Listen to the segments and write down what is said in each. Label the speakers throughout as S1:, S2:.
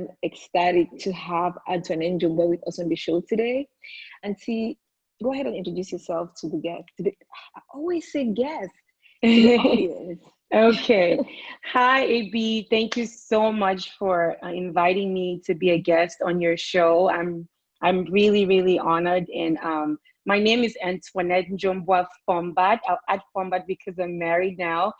S1: I'm ecstatic to have Antoinette Njombua with us on the show today. Auntie, go ahead and introduce yourself to the guest. I always say guest to the audience.
S2: Okay. Hi, AB. Thank you so much for inviting me to be a guest on your show. I'm really, really honored. And my name is Antoinette Njombua-Fombad. I'll add Fombad because I'm married now.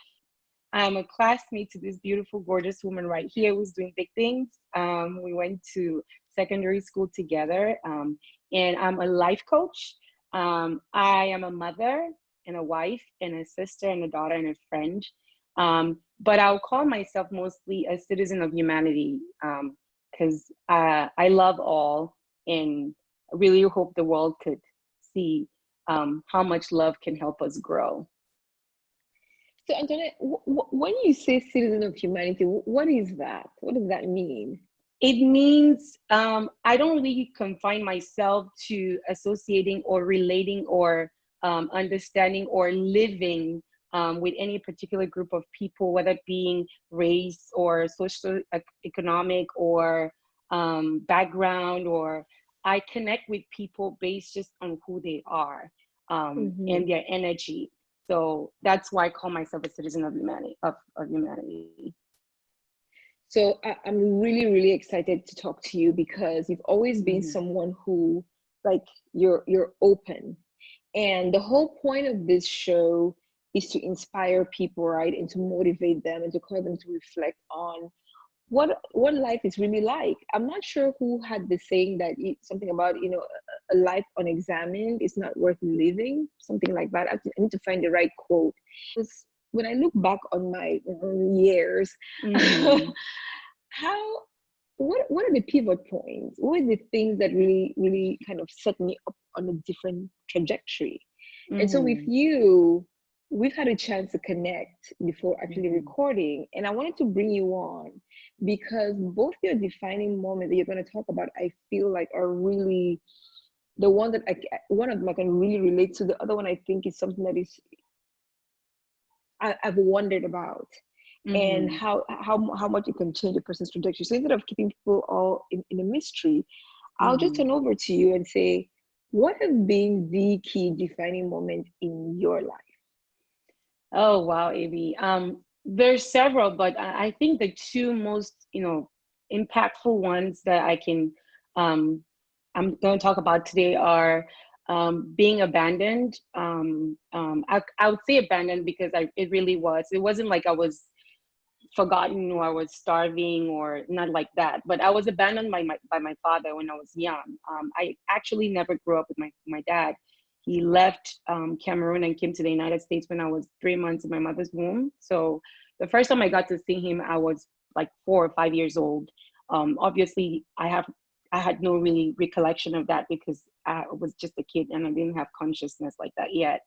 S2: I'm a classmate to this beautiful, gorgeous woman right here who's doing big things. We went to secondary school together, and I'm a life coach. I am a mother and a wife and a sister and a daughter and a friend. But I'll call myself mostly a citizen of humanity because I love all and really hope the world could see how much love can help us grow.
S1: So, Antoinette, when you say citizen of humanity, what is that? What does that mean?
S2: It means I don't really confine myself to associating or relating or understanding or living with any particular group of people, whether it being race or social, economic or background, or I connect with people based just on who they are and their energy. So that's why I call myself a citizen of humanity. Of humanity.
S1: So I'm really, really excited to talk to you because you've always been someone who, like, you're open. And the whole point of this show is to inspire people, right? And to motivate them and to cause them to reflect on what life is really like. I'm not sure who had the saying that something about, a life unexamined is not worth living, something like that. I need to find the right quote. When I look back on my years, what are the pivot points? What are the things that really, really kind of set me up on a different trajectory? And so with you, we've had a chance to connect before actually recording, and I wanted to bring you on because both your defining moments that you're going to talk about, I feel like are really the one that one of them I can really relate to. The other one I think is something that is I've wondered about, and how much it can change a person's trajectory. So instead of keeping people all in a mystery, I'll just turn over to you and say, what have been the key defining moment in your life?
S2: Oh, wow, AB. There's several, but I think the two most, impactful ones that I'm going to talk about today are being abandoned. I would say abandoned because it really was. It wasn't like I was forgotten or I was starving or not like that, but I was abandoned by my father when I was young. I actually never grew up with my dad. He left Cameroon and came to the United States when I was 3 months in my mother's womb. So the first time I got to see him, I was like 4 or 5 years old. Obviously, I had no really recollection of that because I was just a kid and I didn't have consciousness like that yet.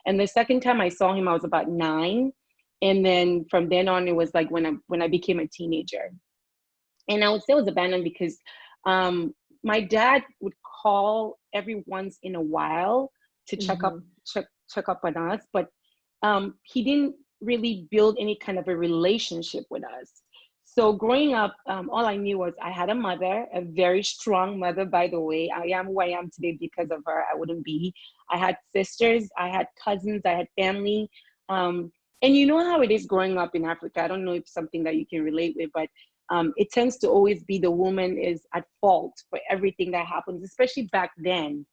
S2: And the second time I saw him, I was about 9. And then from then on, it was like when I became a teenager. And I would say I was abandoned because my dad would call every once in a while to check up on us, but he didn't really build any kind of a relationship with us. So growing up, all I knew was I had a mother, a very strong mother, by the way. I am who I am today because of her. I wouldn't be. I had sisters, I had cousins, I had family. And you know how it is growing up in Africa. I don't know if it's something that you can relate with, but it tends to always be the woman is at fault for everything that happens, especially back then,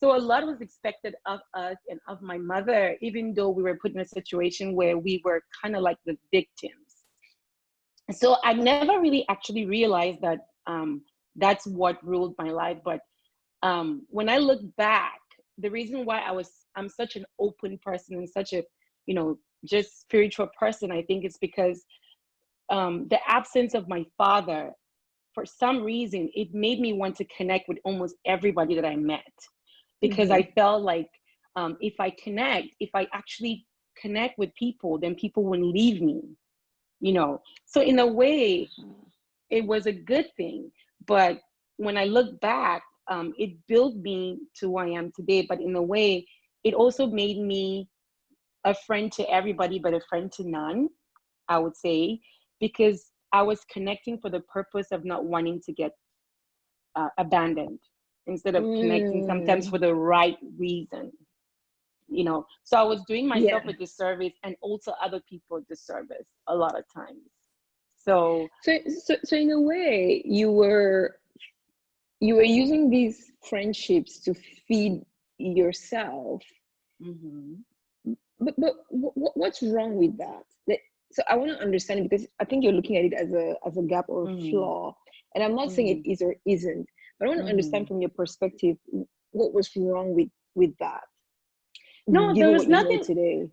S2: So a lot was expected of us and of my mother, even though we were put in a situation where we were kind of like the victims. So I never really actually realized that that's what ruled my life. But when I look back, the reason why I'm such an open person and such a, just spiritual person, I think it's because the absence of my father, for some reason, it made me want to connect with almost everybody that I met, because I felt like if I actually connect with people, then people wouldn't leave me, So in a way, it was a good thing. But when I look back, it built me to who I am today. But in a way, it also made me a friend to everybody, but a friend to none, I would say, because I was connecting for the purpose of not wanting to get abandoned, instead of connecting sometimes for the right reason. So I was doing myself
S1: Yeah.
S2: a disservice, and also other people a disservice a lot of times. So
S1: In a way, you were using these friendships to feed yourself.
S2: mhm,
S1: But what's wrong with that? So I want to understand it, because I think you're looking at it as a gap or a
S2: mhm,
S1: flaw, and I'm not saying it
S2: mhm,
S1: is or isn't, but I want to understand
S2: mhm.
S1: from your perspective what was wrong with that,
S2: No, there
S1: given
S2: was
S1: what you know
S2: nothing.
S1: today.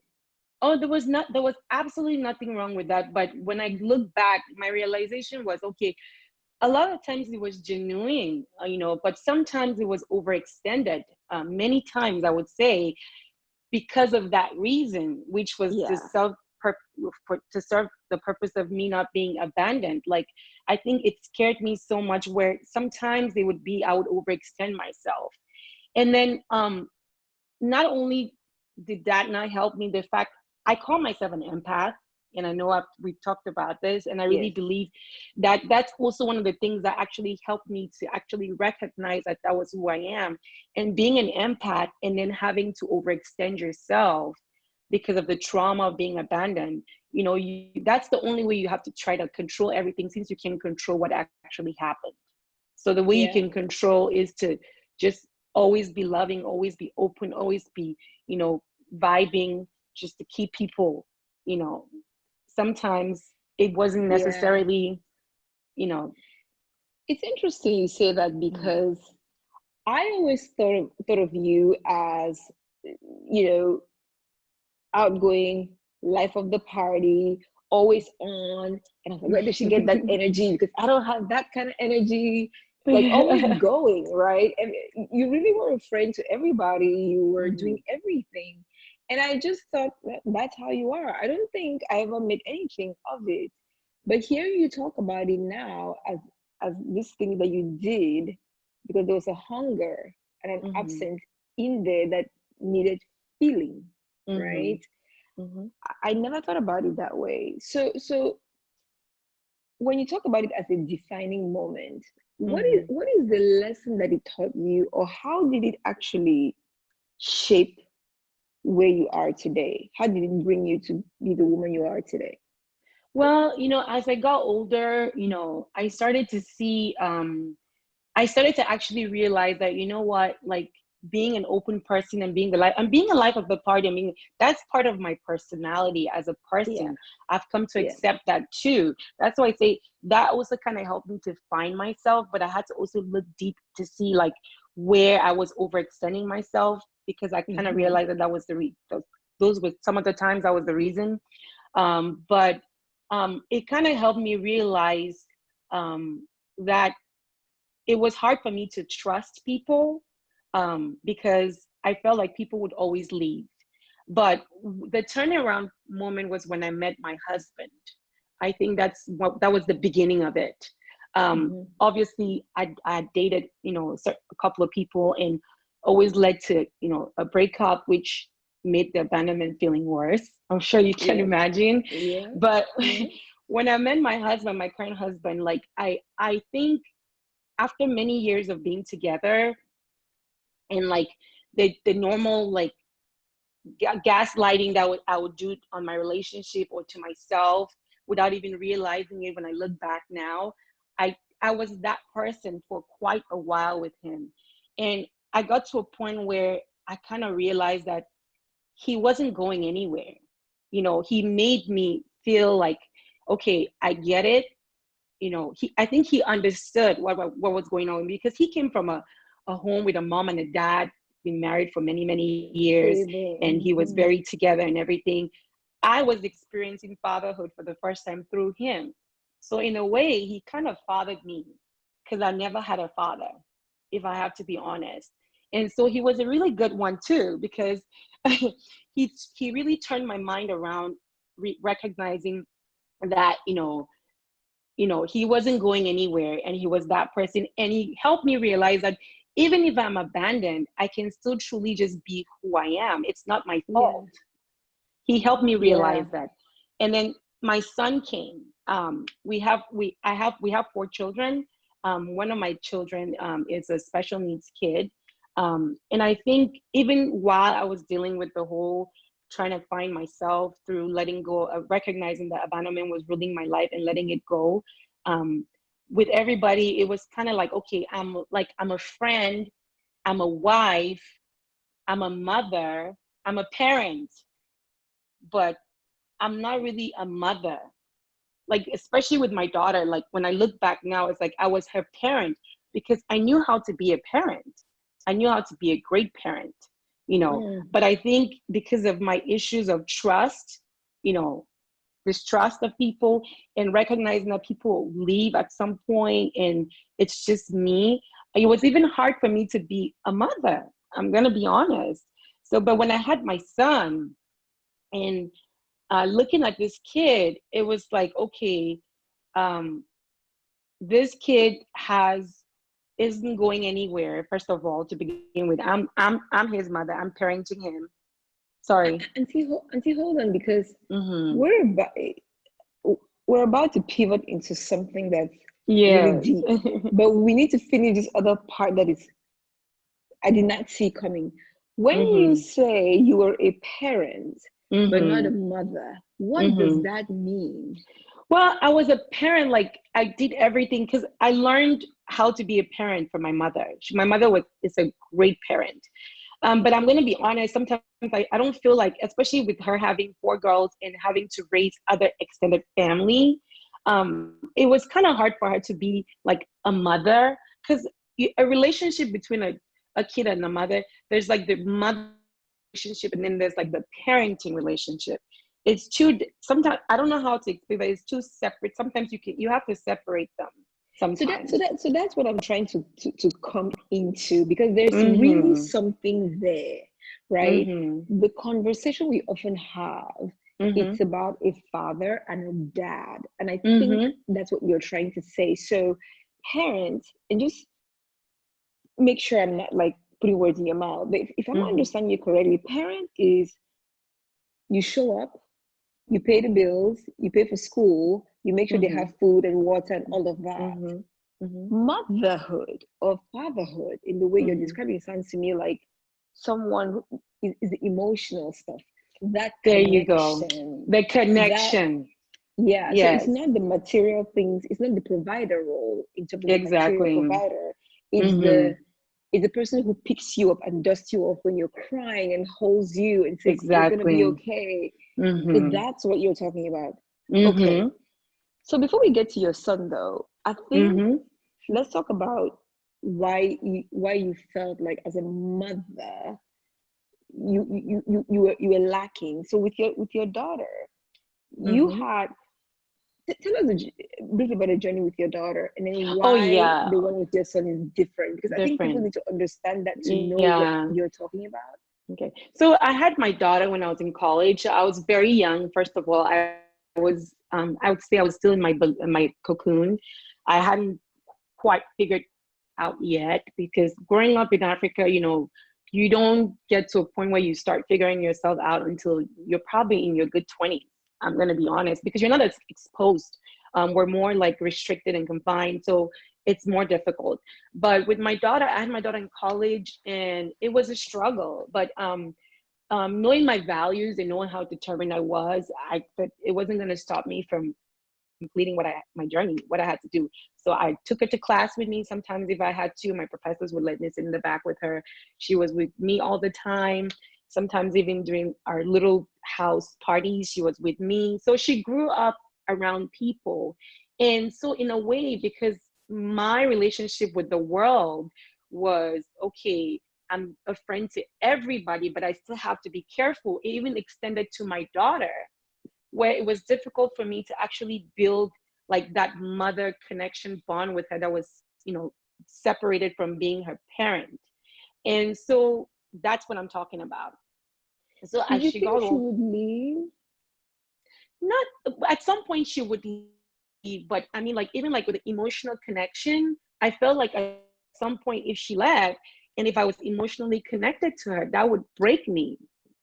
S2: Oh, there was absolutely nothing wrong with that. But when I look back, my realization was, okay, a lot of times it was genuine, but sometimes it was overextended. Many times, I would say, because of that reason, which was
S1: Yeah,
S2: to serve the purpose of me not being abandoned. Like, I think it scared me so much, where sometimes I would overextend myself. And then not only did that not help me, the fact I call myself an empath, and I know we've talked about this, and I really
S1: yes,
S2: believe that that's also one of the things that actually helped me to actually recognize that that was who I am. And being an empath, and then having to overextend yourself because of the trauma of being abandoned, that's the only way you have to try to control everything, since you can't control what actually happened. So the way you
S1: yeah,
S2: can control is to just always be loving, always be open, always be, you know, vibing, just to keep people, you know, sometimes it wasn't
S1: yeah.
S2: necessarily, you know,
S1: It's interesting you say that,
S2: mhm,
S1: because I always thought of you as, you know, outgoing, life of the party, always on. And I was like, where does she get that energy? Because I don't have that kind of energy, like always going, right? And you really were a friend to everybody. You were doing
S2: mhm,
S1: everything. And I just thought that's how you are. I don't think I ever made anything of it. But hearing you talk about it now as this thing that you did, because there was a hunger and an
S2: mhm,
S1: absence in there that needed feeling, right?
S2: mhm, mhm,
S1: I never thought about it that way. So when you talk about it as a defining moment,
S2: mhm.
S1: what is the lesson that it taught you, or how did it actually shape where you are today? How did it bring you to be the woman you are today?
S2: Well, as I got older, I started to actually realize that, like, being an open person and being the life of the party. I mean, that's part of my personality as a
S1: Yeah,
S2: person. I've come to
S1: yeah,
S2: accept that too. That's why I say that also kind of helped me to find myself, but I had to also look deep to see, like, where I was overextending myself, because I kind of
S1: hmm,
S2: realized that that was those were some of the times that was the reason. But it kind of helped me realize that it was hard for me to trust people, because I felt like people would always leave. But the turnaround moment was when I met my husband. I think that was the beginning of it.
S1: hmm,
S2: Obviously, I dated, a couple of people, and always led to, a breakup, which made the abandonment feeling worse. I'm sure you can
S1: yes,
S2: imagine.
S1: yes,
S2: But
S1: yes,
S2: when I met my husband, my current husband, like, I think after many years of being together, and like the normal, like, gaslighting that I would do on my relationship or to myself without even realizing it, when I look back now, I was that person for quite a while with him. And I got to a point where I kind of realized that he wasn't going anywhere. He made me feel like, okay, I get it. I think he understood what was going on, because he came from a home with a mom and a dad, been married for many, many years,
S1: stable.
S2: and he was
S1: Hmm.
S2: very together and everything. I was experiencing fatherhood for the first time through him. So in a way, he kind of fathered me, because I never had a father, if I have to be honest. And so he was a really good one too, because he really turned my mind around, recognizing that, he wasn't going anywhere, and he was that person. And he helped me realize that even if I'm abandoned, I can still truly just be who I am. It's not my
S1: Yeah,
S2: fault. He helped me
S1: yeah,
S2: realize that. And then my son came. we have 4 children. One of my children is a special needs kid. And I think even while I was dealing with the whole trying to find myself through letting go of recognizing that abandonment was ruling my life and letting it go, with everybody, it was kind of like, okay, I'm a friend, I'm a wife, I'm a mother, I'm a parent, but I'm not really a mother. Like, especially with my daughter, like when I look back now, it's like I was her parent because I knew how to be a parent. I knew how to be a great parent, but I think because of my issues of trust, distrust of people, and recognizing that people leave at some point and it's just me, it was even hard for me to be a mother. I'm going to be honest. So, but when I had my son and looking at this kid, it was like, okay, this kid isn't going anywhere. First of all, to begin with, I'm his mother. I'm parenting him. Sorry,
S1: Auntie, hold on, because
S2: mm-hmm.
S1: we're about to pivot into something that's really
S2: Yes.
S1: deep, but we need to finish this other part that is I did not see coming. When
S2: Mm-hmm.
S1: you say you were a parent but not a
S2: Mm-hmm.
S1: mother, what does
S2: Mm-hmm.
S1: that mean?
S2: Well, I was a parent, like I did everything because I learned how to be a parent from my mother. My mother is a great parent. But I'm going to be honest, sometimes I don't feel like, especially with her having 4 girls and having to raise other extended family, it was kind of hard for her to be like a mother, because a relationship between a kid and a mother, there's like the mother relationship and then there's like the parenting relationship. It's two, sometimes, I don't know how to explain, but it's two separate. Sometimes you have to separate them sometimes.
S1: So that's what I'm trying to come into, because there's really
S2: Mm-hmm.
S1: something there, right?
S2: Mm-hmm.
S1: The conversation we often have,
S2: Mm-hmm.
S1: it's about a father and a dad, and I think
S2: Mm-hmm.
S1: that's what you're trying to say. So parents, and just make sure I'm not like putting words in your mouth, but if I'm
S2: Mm-hmm.
S1: understanding you correctly, parent is you show up, you pay the bills, you pay for school, you make sure they
S2: Mm-hmm.
S1: have food and water and all of that.
S2: Mm-hmm. Mm-hmm.
S1: Motherhood or fatherhood, in the way you're
S2: Mm-hmm.
S1: describing, sounds to me like someone who is the emotional stuff, that
S2: There you go.
S1: connection,
S2: The
S1: that,
S2: connection.
S1: yeah. So it's
S2: Yes,
S1: not the material things, it's not the provider role in terms of the material
S2: exactly.
S1: provider. It's
S2: Mm-hmm.
S1: the person who picks you up and dusts you off when you're crying and holds you and says you're gonna be
S2: Exactly.
S1: okay. So
S2: Mm-hmm.
S1: that's what you're talking about. Okay.
S2: Mm-hmm.
S1: So before we get to your son, though, I think
S2: Mm-hmm.
S1: let's talk about why you felt like as a mother you were lacking. So with your daughter, you
S2: Mm-hmm.
S1: had tell us briefly about the journey with your daughter, and then
S2: Oh
S1: why
S2: yeah,
S1: the one with your son is different. Because I think people
S2: different.
S1: need to understand that to know what
S2: Yeah.
S1: you're talking about.
S2: Okay. So I had my daughter when I was in college. I was very young. First of all, I would say I was still in my cocoon. I hadn't quite figured out yet, because growing up in Africa, you don't get to a point where you start figuring yourself out until you're probably in your good 20s. I'm going to be honest, because you're not as exposed. We're more like restricted and confined. So it's more difficult. But with my daughter, I had my daughter in college and it was a struggle. But knowing my values and knowing how determined I was, but it wasn't going to stop me from completing my journey, what I had to do. So I took her to class with me. Sometimes if I had to, my professors would let me sit in the back with her. She was with me all the time. Sometimes even during our little house parties, she was with me. So she grew up around people. And so in a way, because my relationship with the world was, okay, I'm a friend to everybody, but I still have to be careful. It even extended to my daughter, where it was difficult for me to actually build like that mother connection bond with her that was, separated from being her parent. And so that's what I'm talking about. So
S1: Did
S2: as
S1: you
S2: she
S1: think
S2: got
S1: she
S2: old,
S1: would leave?
S2: not at some point she would leave, but I mean, like, even like with the emotional connection, I felt like at some point if she left and if I was emotionally connected to her, that would break me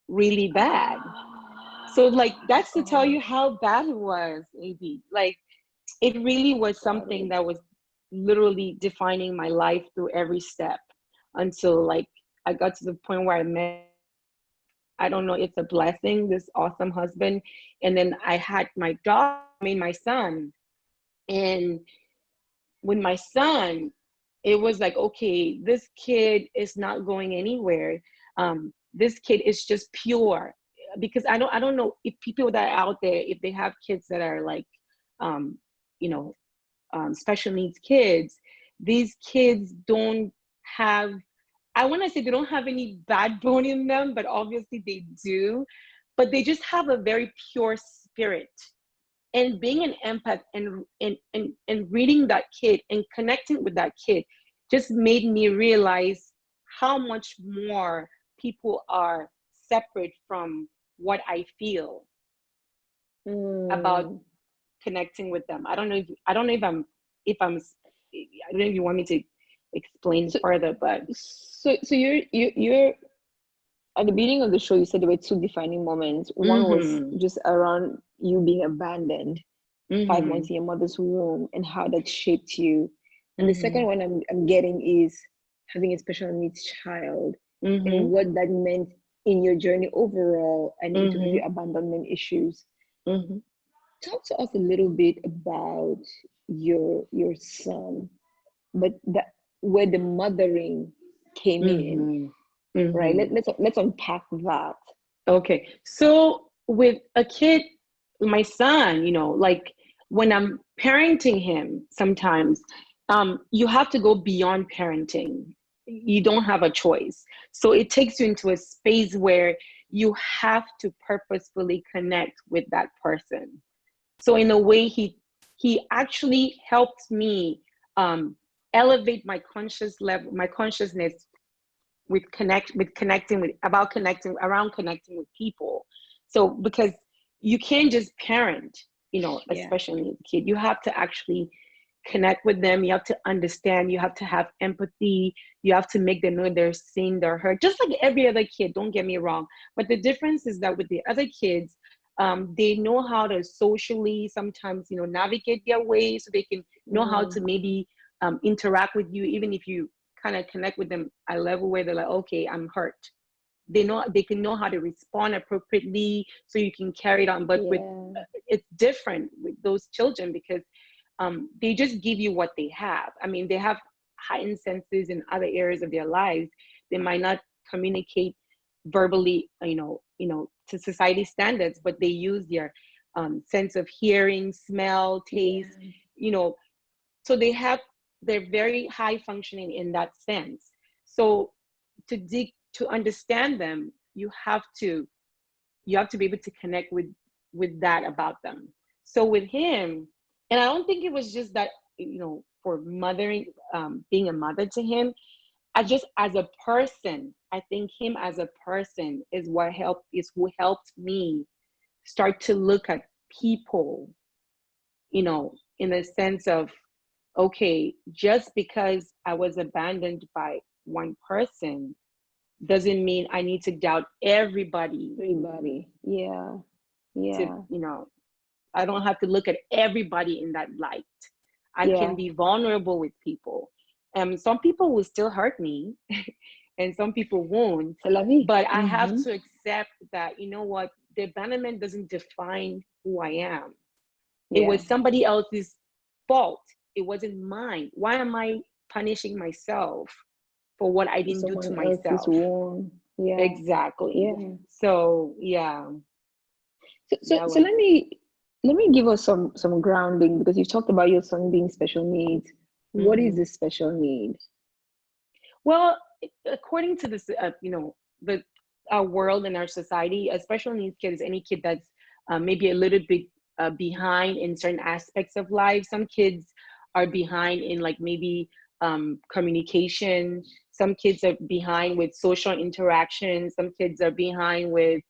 S2: really bad. So like that's to tell
S1: Oh,
S2: you how bad it was, AB. Like it really was
S1: Got
S2: something
S1: it.
S2: that was literally defining my life through every step until like I got to the point where I met, I don't know, it's a blessing, this awesome husband. And then I had my daughter, I mean, my son. And with my son, it was like, okay, this kid is not going anywhere. This kid is just pure. Because I don't know if people that are out there, if they have kids that are like, um, you know, special needs kids, these kids don't have, I want to say they don't have any bad bone in them, but obviously they do. But they just have a very pure spirit. And being an empath and reading that kid and connecting with that kid just made me realize how much more people are separate from what I feel about
S1: Mm.
S2: connecting with them. I don't know if you want me to explain
S1: So,
S2: further, but
S1: so you're at the beginning of the show. You said there were two defining moments. One was
S2: mm-hmm,
S1: just around you being abandoned 5 months
S2: mm-hmm,
S1: in your mother's womb and how that shaped you. And the second
S2: mm-hmm,
S1: one I'm getting is having a special needs child and
S2: mm-hmm,
S1: what that meant in your journey overall and in terms of
S2: mm-hmm,
S1: your abandonment issues.
S2: mm-hmm,
S1: Talk to us a little bit about your son, but that where the mothering came in,
S2: mm-hmm,
S1: right?
S2: mm-hmm.
S1: Let's unpack that.
S2: Okay. So with a kid, my son, like when I'm parenting him, sometimes you have to go beyond parenting. You don't have a choice. So it takes you into a space where you have to purposefully connect with that person. So in a way, he actually helped me elevate my conscious level, my consciousness with connecting with about connecting around connecting with people. So because you can't just parent,
S1: Yeah.
S2: especially as a kid, you have to actually connect with them. You have to understand, you have to have empathy, you have to make them know they're seen, they're heard, just like every other kid, don't get me wrong. But the difference is that with the other kids, they know how to socially sometimes navigate their way, so they can know how
S1: Mm,
S2: to maybe interact with you, even if you kind of connect with them at a level where they're like, okay, I'm hurt. They can know how to respond appropriately, so you can carry it on. But with
S1: yeah.
S2: it's different with those children because they just give you what they have. I mean, they have heightened senses in other areas of their lives. They might not communicate verbally, to society standards, but they use their sense of hearing, smell,
S1: Yeah.
S2: taste, you know, so they're very high functioning in that sense. So to understand them, you have to be able to connect with that about them. So with him, and I don't think it was just that, for mothering, being a mother to him, I just as a person, I think him as a person is who helped me start to look at people, in the sense of, okay, just because I was abandoned by one person doesn't mean I need to doubt everybody.
S1: Everybody. Yeah.
S2: To,
S1: Yeah.
S2: I don't have to look at everybody in that light. I can
S1: Yeah.
S2: be vulnerable with people. Some people will still hurt me and some people won't.
S1: C'est la vie.
S2: But I have
S1: Mm-hmm.
S2: to accept that, you know what, the abandonment doesn't define who I am. It
S1: Yeah.
S2: was somebody else's fault. It wasn't mine. Why am I punishing myself for what I didn't do to
S1: Someone else's
S2: myself?
S1: wound. Yeah.
S2: Exactly.
S1: Yeah.
S2: So yeah, that
S1: So
S2: was
S1: let me give us some grounding because you talked about your son being special needs. What is
S2: mm-hmm.
S1: the special need?
S2: Well, according to this, the our world and our society, a special needs kid is any kid that's maybe a little bit behind in certain aspects of life. Some kids are behind in like maybe communication. Some kids are behind with social interaction. Some kids are behind with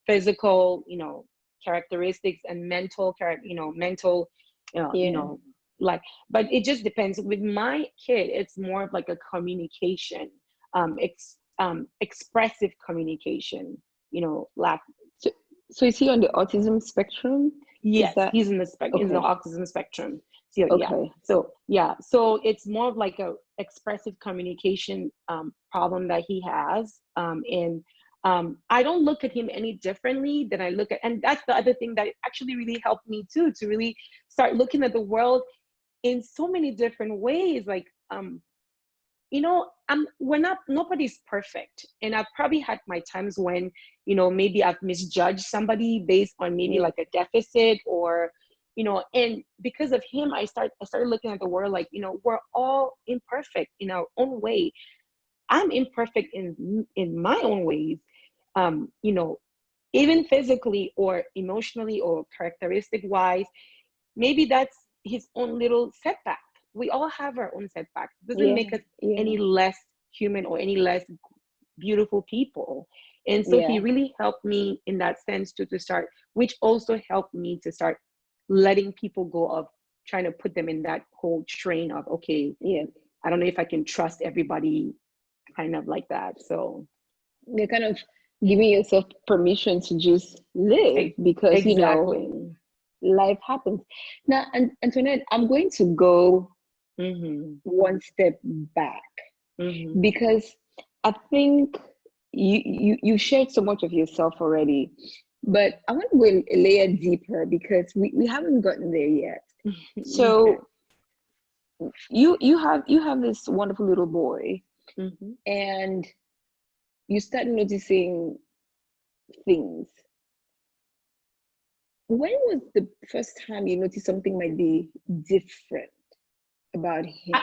S2: physical, characteristics and mental,
S1: Yeah.
S2: like, but it just depends. With my kid, it's more of like a communication, expressive communication, lack.
S1: So, so is he on the autism spectrum? Is
S2: Yes,
S1: that
S2: he's in the in the
S1: okay?
S2: autism spectrum. So yeah,
S1: Okay.
S2: so yeah, so it's more of like a expressive communication problem that he has, and I don't look at him any differently than I look at, and that's the other thing that actually really helped me too, to really start looking at the world in so many different ways. Like, you know, we're not, nobody's perfect. And I've probably had my times when, you know, maybe I've misjudged somebody based on maybe
S1: Yeah.
S2: like a deficit, or, you know, and because of him, I started looking at the world like, you know, we're all imperfect in our own way. I'm imperfect in my own ways. You know, even physically or emotionally or characteristic wise, maybe that's his own little setback. We all have our own setbacks. It doesn't
S1: Yeah.
S2: make us
S1: Yeah.
S2: any less human or any less beautiful people. And so he
S1: Yeah.
S2: really helped me in that sense to start, which also helped me to start letting people go of trying to put them in that whole train of, okay,
S1: Yeah.
S2: I don't know if I can trust everybody, kind of like that. So
S1: You're kind of giving yourself permission to just live because, you know,
S2: exactly.
S1: life happens. Now, Antoinette, I'm going to go
S2: Mm-hmm.
S1: one step back
S2: Mm-hmm.
S1: because I think you shared so much of yourself already, but I want to go a layer deeper because we haven't gotten there yet.
S2: Okay.
S1: So you have this wonderful little boy,
S2: Mm-hmm.
S1: and you start noticing things. When was the first time you noticed something might be different about
S2: I,
S1: him?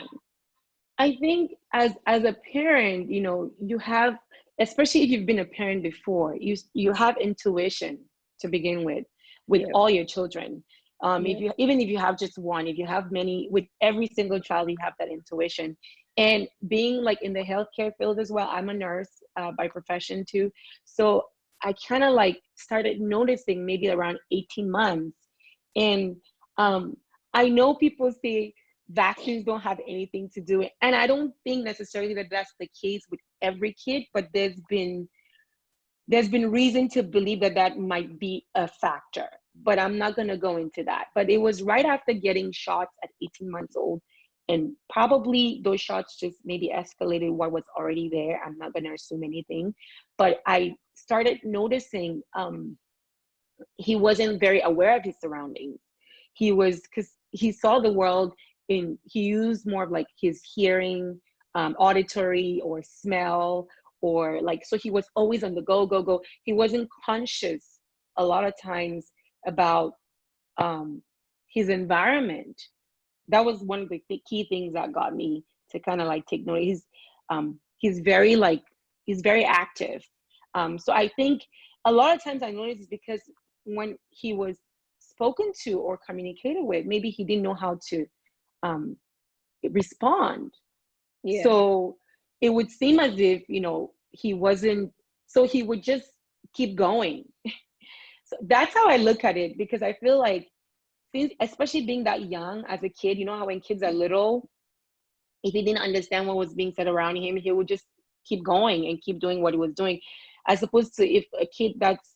S2: I think as a parent, you know, you have, especially if you've been a parent before, you have intuition to begin with
S1: Yeah,
S2: all your children. If
S1: yeah,
S2: you, even if you have just one, if you have many, with every single child, you have that intuition. And being like in the healthcare field as well, I'm a nurse by profession too. So I kind of like started noticing maybe around 18 months. And um, I know people say vaccines don't have anything to do with, and I don't think necessarily that that's the case with every kid, but there's been reason to believe that that might be a factor, but I'm not going to go into that. But it was right after getting shots at 18 months old, and probably those shots just maybe escalated what was already there. I'm not going to assume anything, but I started noticing he wasn't very aware of his surroundings. He was, because he saw the world in, he used more of like his hearing, auditory or smell, or like, so he was always on the go, go, go. He wasn't conscious a lot of times about um, his environment. That was one of the key things that got me to kind of like take note. He's very like, he's very active. So I think a lot of times I noticed is because when he was spoken to or communicated with, maybe he didn't know how to um, respond.
S1: yeah.
S2: So it would seem as if, you know, he wasn't, so he would just keep going. So that's how I look at it, because I feel like, since, especially being that young as a kid, you know how when kids are little, if he didn't understand what was being said around him, he would just keep going and keep doing what he was doing, as opposed to if a kid that's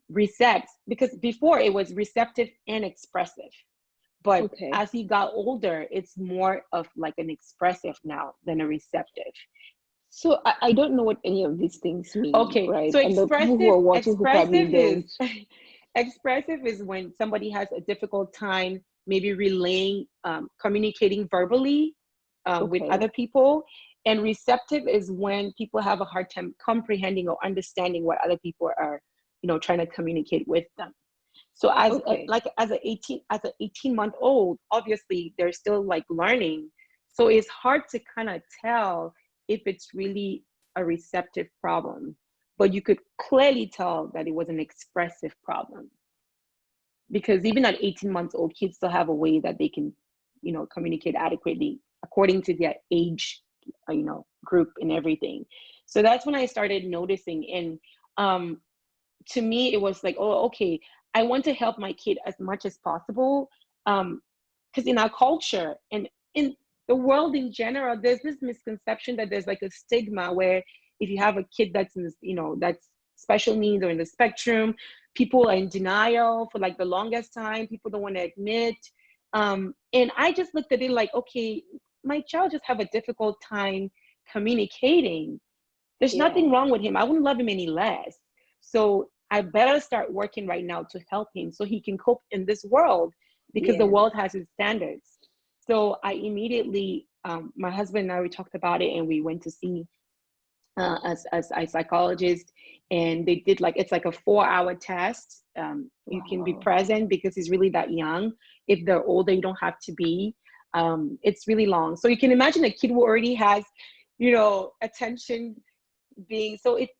S2: receptive, because before it was receptive and expressive, but
S1: Okay.
S2: as he got older, it's more of like an expressive now than a receptive.
S1: So I don't know what any of these things mean,
S2: Okay,
S1: right?
S2: so
S1: And the people who are watching who probably
S2: expressive is
S1: don't.
S2: expressive is when somebody has a difficult time maybe relaying, communicating verbally with
S1: Okay.
S2: other people. And receptive is when people have a hard time comprehending or understanding what other people are, you know, trying to communicate with them. So as a,
S1: Okay.
S2: like as an 18-month old, obviously they're still like learning. So it's hard to kind of tell if it's really a receptive problem, but you could clearly tell that it was an expressive problem, because even at 18 months old, kids still have a way that they can, you know, communicate adequately according to their age, you know, group and everything. So that's when I started noticing. And to me, it was like, oh, okay, I want to help my kid as much as possible. Because in our culture and in the world in general, there's this misconception that there's like a stigma where if you have a kid that's, you know, that's special needs or in the spectrum. People are in denial for like the longest time. People don't want to admit. And I just looked at it like, okay, my child just have a difficult time communicating. There's nothing wrong with him. I wouldn't love him any less. So I better start working right now to help him so he can cope in this world, because the world has its standards. So I immediately, my husband and I, we talked about it, and we went to see as a psychologist, and they did like, it's like a 4-hour test. You can be present because he's really that young. If they're older, you don't have to be. It's really long. So you can imagine a kid who already has, you know, attention being, so it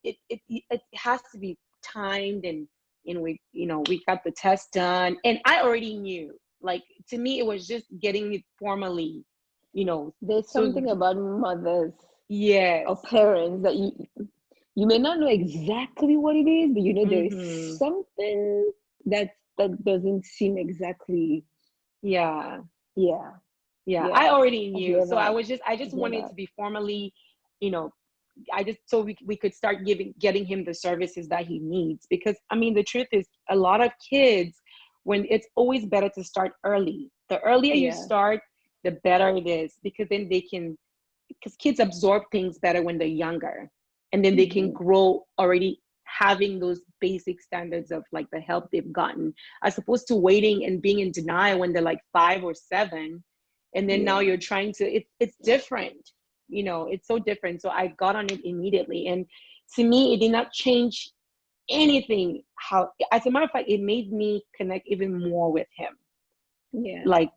S2: has to be timed, and we, you know, we got the test done, and I already knew, like, to me it was just getting it formally, you know.
S1: There's something about mothers,
S2: yes,
S1: or parents, that you may not know exactly what it is, but you know there is something that doesn't seem exactly.
S2: Yeah.
S1: I
S2: I already knew, so
S1: that.
S2: I just wanted it to be formally, you know, I just, so we could start getting him the services that he needs. Because I mean, the truth is, a lot of kids, when it's always better to start early. The earlier you start, the better it is, because then because kids absorb things better when they're younger, and then they can grow already having those basic standards of like the help they've gotten, as opposed to waiting and being in denial when they're like 5 or 7, and then now you're trying to, it's different, you know, it's so different. So I got on it immediately, and to me it did not change anything. How, as a matter of fact, it made me connect even more with him. Like,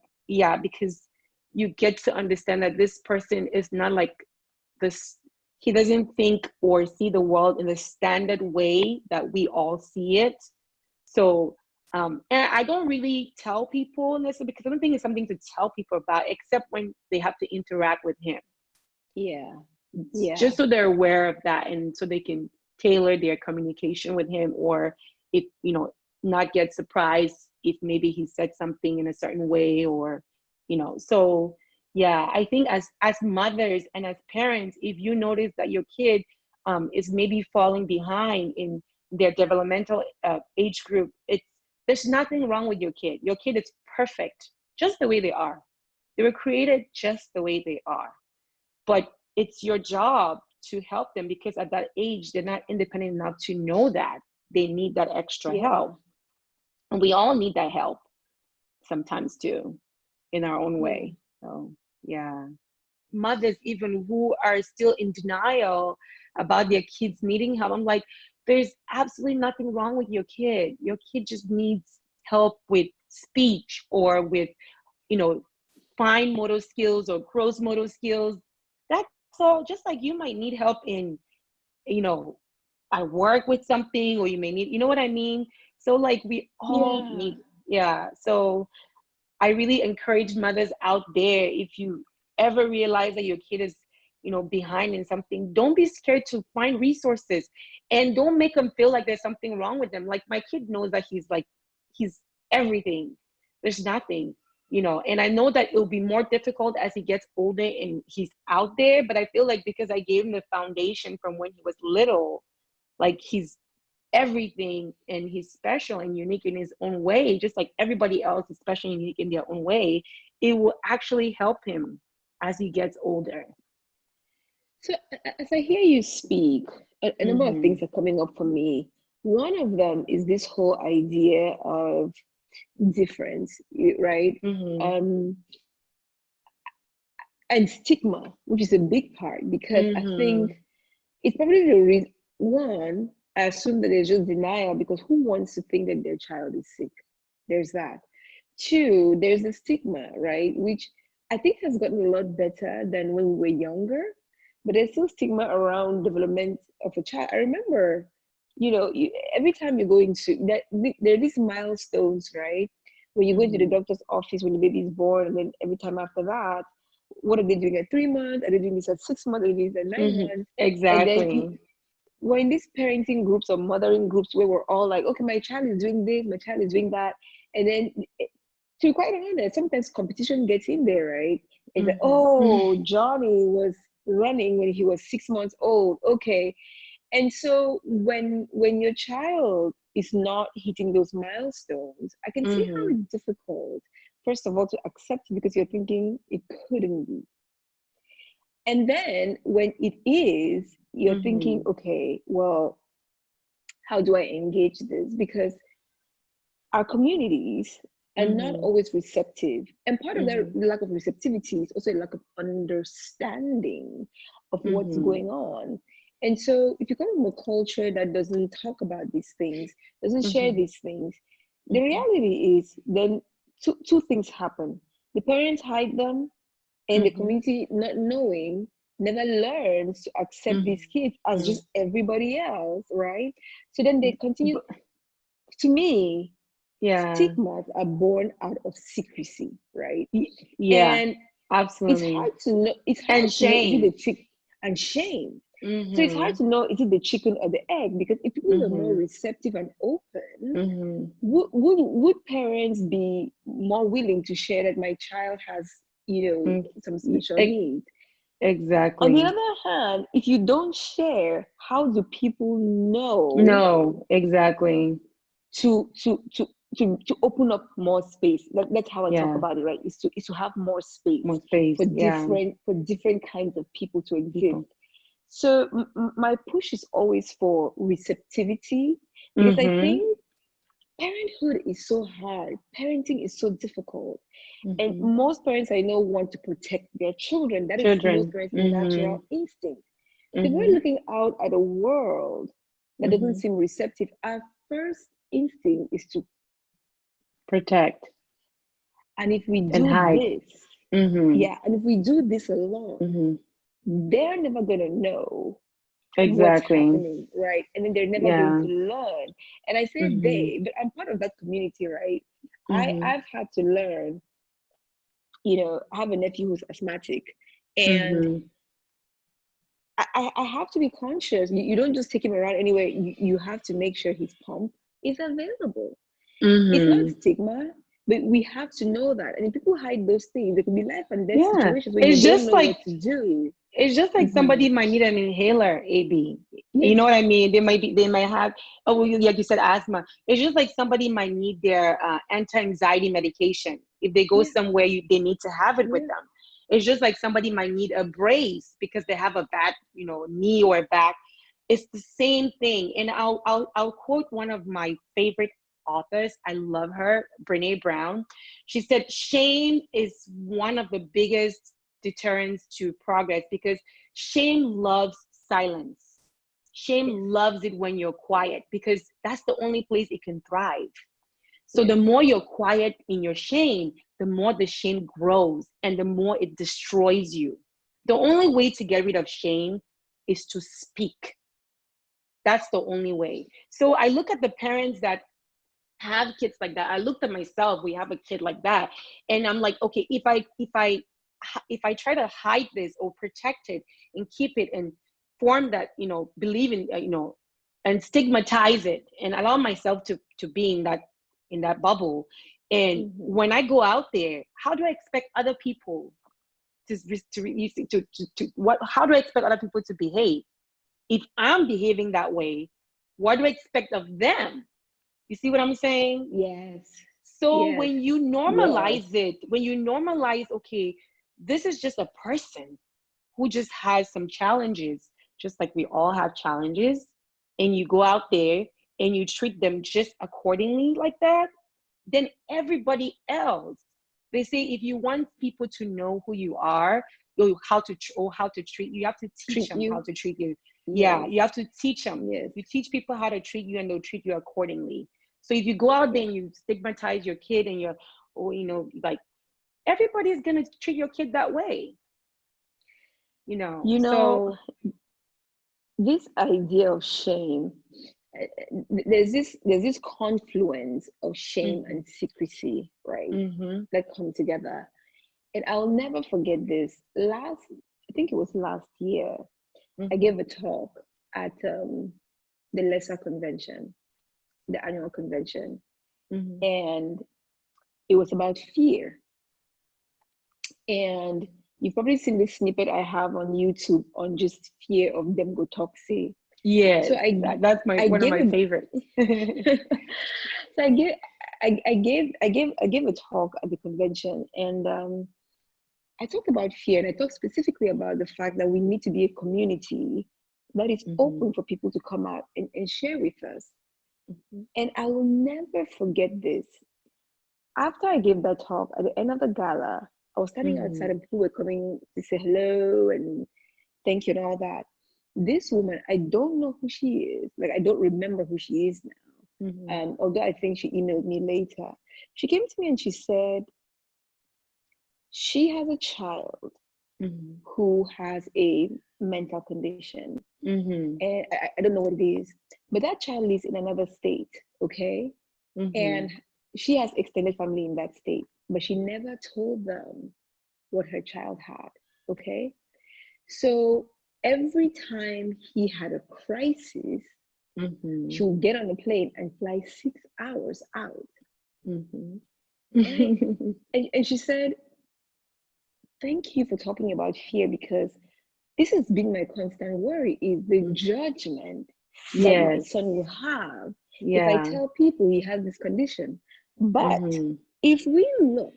S2: because you get to understand that this person is not like this, he doesn't think or see the world in the standard way that we all see it. So and I don't really tell people this, because I don't think it's something to tell people about, except when they have to interact with him. Just so they're aware of that, and so they can tailor their communication with him, or if, you know, not get surprised if maybe he said something in a certain way, or, you know. So I think as mothers and as parents, if you notice that your kid is maybe falling behind in their developmental age group, there's nothing wrong with your kid. Your kid is perfect just the way they are. They were created just the way they are. But it's your job to help them, because at that age, they're not independent enough to know that they need that extra help. And we all need that help sometimes too, in our own way. So, mothers even who are still in denial about their kids needing help, I'm like, there's absolutely nothing wrong with your kid. Your kid just needs help with speech, or with, you know, fine motor skills or gross motor skills. That's all. Just like you might need help in, you know, I work with something, or you may need, you know what I mean? So like we all need, so I really encourage mothers out there, if you ever realize that your kid is, you know, behind in something, don't be scared to find resources, and don't make them feel like there's something wrong with them. Like, my kid knows that he's everything. There's nothing, you know. And I know that it'll be more difficult as he gets older and he's out there, but I feel like because I gave him the foundation from when he was little, like, he's everything, and he's special and unique in his own way, just like everybody else is special and unique in their own way. It will actually help him as he gets older.
S1: So as I hear you speak, a number of things are coming up for me. One of them is this whole idea of difference, right? And stigma, which is a big part, because I think it's probably the reason. One, I assume that there's just denial, because who wants to think that their child is sick? There's that. Two, there's the stigma, right? Which I think has gotten a lot better than when we were younger, but there's still stigma around development of a child. I remember, you know, every time you go into that, there are these milestones, right? When you go into the doctor's office when the baby is born, and then every time after that, what are they doing at 3 months? Are they doing this at 6 months? Are they doing this at 9 months?
S2: Exactly.
S1: And then we're in these parenting groups or mothering groups where we're all like, okay, my child is doing this, my child is doing that. And then, to be quite honest, sometimes competition gets in there, right? It's like, oh, Johnny was running when he was 6 months old. Okay. And so when your child is not hitting those milestones, I can see how
S2: Mm-hmm.
S1: it's difficult, first of all, to accept it because you're thinking it couldn't be. And then when it is, you're thinking,
S2: Mm-hmm.
S1: okay, well, how do I engage this? Because our communities are not
S2: Mm-hmm.
S1: always receptive. And part of that
S2: Mm-hmm.
S1: lack of receptivity is also a lack of understanding of what's
S2: Mm-hmm.
S1: going on. And so if you come from a culture that doesn't talk about these things, doesn't share
S2: Mm-hmm.
S1: these things, the reality is then two things happen. The parents hide them, and the
S2: Mm-hmm.
S1: community, not knowing, never learns to accept these kids as
S2: Mm-hmm.
S1: just everybody else, right? So then they continue.
S2: But,
S1: To me,
S2: yeah.
S1: stigmas are born out of secrecy, right?
S2: Yeah,
S1: And it's
S2: absolutely.
S1: hard to know. It's
S2: And
S1: hard to know, is it the
S2: shame.
S1: chick and shame. So it's hard
S2: Mm-hmm.
S1: to know, is it the chicken or the egg? Because if people were more
S2: Mm-hmm.
S1: receptive and open,
S2: Mm-hmm.
S1: would parents be more willing to share that my child has, some special needs? On the
S2: Exactly.
S1: other hand, if you don't share, how do people know
S2: No, exactly.
S1: to to to to open up more space? That's how I talk
S2: Yeah,
S1: about it, right? Is to have more space
S2: more space.
S1: for
S2: Yeah,
S1: different kinds of people to exist.
S2: people.
S1: So my push is always for receptivity, because I
S2: Mm-hmm.
S1: think parenthood is so hard. Parenting is so difficult. And
S2: Mm-hmm.
S1: most parents I know want to protect their children. That is most
S2: Children.
S1: parents'
S2: Mm-hmm.
S1: natural instinct. So if we're
S2: Mm-hmm.
S1: looking out at a world that doesn't
S2: Mm-hmm.
S1: seem receptive, our first instinct is to,
S2: Protect
S1: and if we
S2: and
S1: do
S2: hide.
S1: this,
S2: Mm-hmm.
S1: yeah, and if we do this a lot,
S2: Mm-hmm.
S1: they're never going to know what's
S2: Exactly.
S1: happening, right? And then they're never going
S2: Yeah.
S1: to learn. And I say
S2: Mm-hmm.
S1: they, but I'm part of that community, right?
S2: Mm-hmm.
S1: I've had to learn, I have a nephew who's asthmatic, and
S2: Mm-hmm.
S1: I have to be conscious. You don't just take him around anywhere. You have to make sure his pump is available. It's not
S2: Mm-hmm.
S1: stigma, but we have to know that. And if people hide those things, there could be life and death
S2: Yeah.
S1: situations where you
S2: It's
S1: don't
S2: just
S1: know
S2: like
S1: what to do.
S2: it's just like
S1: Hmm.
S2: somebody might need an inhaler, AB. You
S1: Yes,
S2: know what I mean? They might have, oh, well, like you said, asthma. It's just like somebody might need their anti-anxiety medication. If they go
S1: yeah,
S2: somewhere, they need to have it with
S1: yeah.
S2: them. It's just like somebody might need a brace because they have a bad, knee or back. It's the same thing. And I'll quote one of my favorite authors. I love her, Brene Brown. She said, shame is one of the biggest deterrence to progress because shame loves silence. Shame
S1: Yes,
S2: loves it when you're quiet because that's the only place it can thrive. So
S1: yes,
S2: the more you're quiet in your shame, the more the shame grows and the more it destroys you. The only way to get rid of shame is to speak. That's the only way. So I look at the parents that have kids like that. I looked at myself, we have a kid like that, and I'm like, okay, if I try to hide this or protect it and keep it and form that, believe in, and stigmatize it and allow myself to be in that bubble, and
S1: hmm,
S2: when I go out there, how do I expect other people to what how do I expect other people to behave if I'm behaving that way? What do I expect of them? You see what I'm saying?
S1: yes,
S2: So
S1: yes,
S2: when you
S1: yes.
S2: normalize it, when you normalize, okay, this is just a person who just has some challenges, just like we all have challenges, and you go out there and you treat them just accordingly like that, then everybody else, they say if you want people to know who you are, how to treat you, you have to teach
S1: Treat
S2: them how
S1: you.
S2: to treat you. Yeah,
S1: Yes,
S2: you have to teach them.
S1: yes.
S2: You teach people how to treat you and they'll treat you accordingly. So if you go out there
S1: Yeah.
S2: and you stigmatize your kid and you're, or like, everybody's gonna treat your kid that way,
S1: You know,
S2: so
S1: this idea of shame, there's this confluence of shame
S2: mm-hmm,
S1: and secrecy, right?
S2: mm-hmm,
S1: That come together. And I'll never forget this. I think it was last year, I
S2: mm-hmm,
S1: gave a talk at the Lesser Convention, the annual convention,
S2: mm-hmm,
S1: and it was about fear. And you've probably seen this snippet I have on YouTube on just fear of demgotoxy.
S2: Yes,
S1: So
S2: that's
S1: I
S2: one of
S1: gave
S2: my
S1: a
S2: favorites.
S1: so I gave a talk at the convention, and I talked about fear, and I talked specifically about the fact that we need to be a community that is
S2: Mm-hmm.
S1: open for people to come out and share with us.
S2: Mm-hmm.
S1: And I will never forget this. After I gave that talk, at the end of the gala, I was standing outside
S2: Mm-hmm.
S1: and people were coming to say hello and thank you and all that. This woman, I don't know who she is. Like, I don't remember who she is now.
S2: Mm-hmm.
S1: Although I think she emailed me later. She came to me and she said she has a child
S2: Mm-hmm.
S1: who has a mental condition.
S2: Mm-hmm.
S1: And I don't know what it is, but that child lives in another state, okay?
S2: Mm-hmm.
S1: And she has extended family in that state, but she never told them what her child had, okay? So every time he had a crisis,
S2: Mm-hmm.
S1: she would get on a plane and fly 6 hours out.
S2: Mm-hmm.
S1: And I and she said, thank you for talking about fear, because this has been my constant worry, is the judgment that my
S2: Yes.
S1: son will have if I
S2: Yeah.
S1: tell people he has this condition. But
S2: Mm-hmm.
S1: if we look